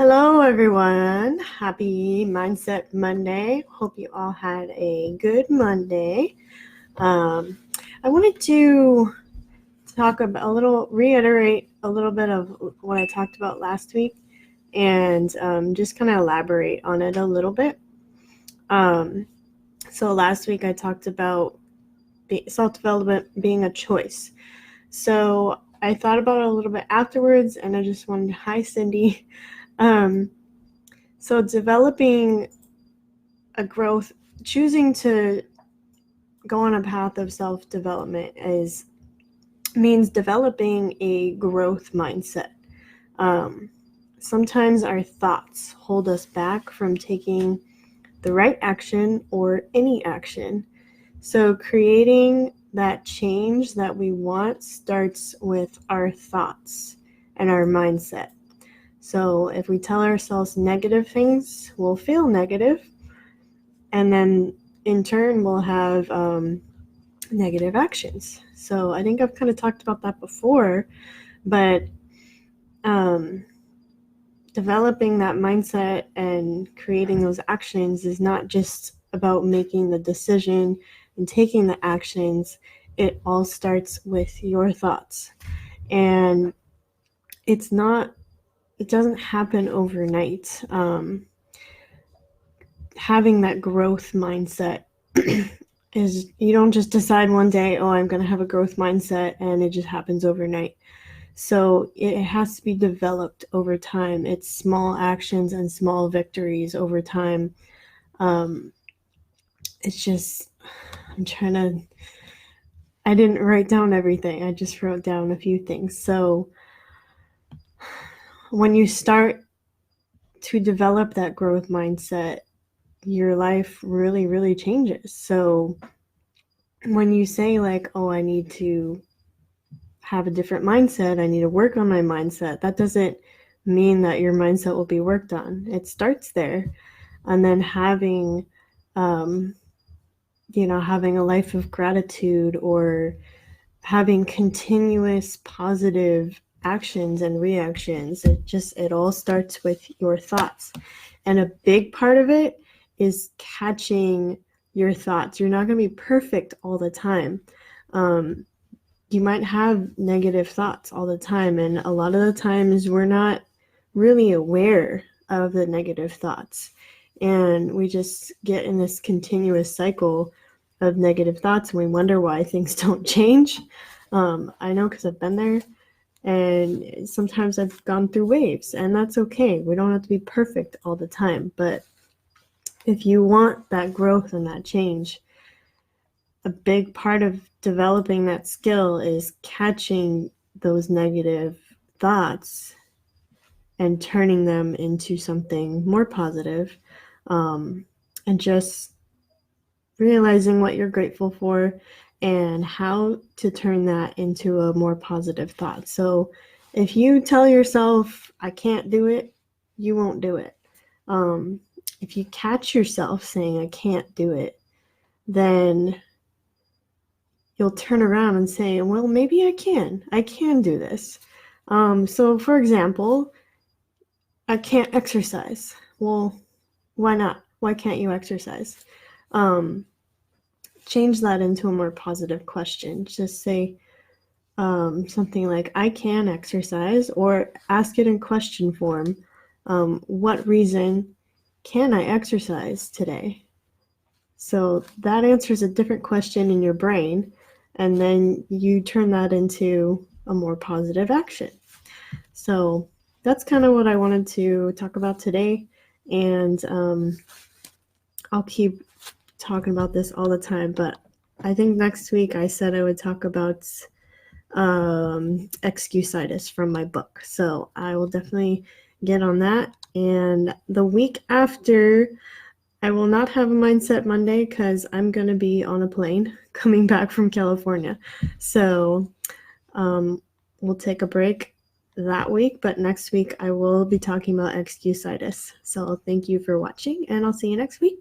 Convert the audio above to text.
Hello, everyone. Happy Mindset Monday. Hope you all had a good Monday. I wanted to reiterate a little bit of what I talked about last week and just kind of elaborate on it a little bit. So last week I talked about self-development being a choice. So I thought about it a little bit afterwards and I just wanted, hi, Cindy. So developing a growth, choosing to go on a path of self-development means developing a growth mindset. Sometimes our thoughts hold us back from taking the right action or any action. So creating that change that we want starts with our thoughts and our mindset. So if we tell ourselves negative things, we'll feel negative. And then in turn, we'll have negative actions. So I think I've kind of talked about that before, but developing that mindset and creating those actions is not just about making the decision and taking the actions. It all starts with your thoughts. And it doesn't happen overnight. Having that growth mindset is, you don't just decide one day, oh, I'm going to have a growth mindset, and it just happens overnight. So it has to be developed over time. It's small actions and small victories over time. It's just, I didn't write down everything. I just wrote down a few things. So when you start to develop that growth mindset, your life really, really changes. So when you say like, oh, I need to have a different mindset, I need to work on my mindset, that doesn't mean that your mindset will be worked on. It starts there. And then having a life of gratitude or having continuous positive actions and reactions, it all starts with your thoughts. And a big part of it is catching your thoughts. You're not going to be perfect all the time. You might have negative thoughts all the time, and a lot of the times we're not really aware of the negative thoughts, and we just get in this continuous cycle of negative thoughts, and we wonder why things don't change. I know, because I've been there, and sometimes I've gone through waves, and that's okay. We don't have to be perfect all the time, but if you want that growth and that change, a big part of developing that skill is catching those negative thoughts and turning them into something more positive, and just realizing what you're grateful for and how to turn that into a more positive thought. So if you tell yourself, I can't do it, you won't do it. If you catch yourself saying, I can't do it, then you'll turn around and say, well, maybe I can do this. So for example, I can't exercise. Well, why not? Why can't you exercise? Change that into a more positive question. Just say something like, I can exercise, or ask it in question form. What reason can I exercise today? So that answers a different question in your brain, and then you turn that into a more positive action. So that's kind of what I wanted to talk about today, and I'll keep talking about this all the time, but I think next week I said I would talk about excusitis from my book, so I will definitely get on that. And the week after, I will not have a Mindset Monday because I'm going to be on a plane coming back from California. So we'll take a break that week, but next week I will be talking about excusitis. So thank you for watching, and I'll see you next week.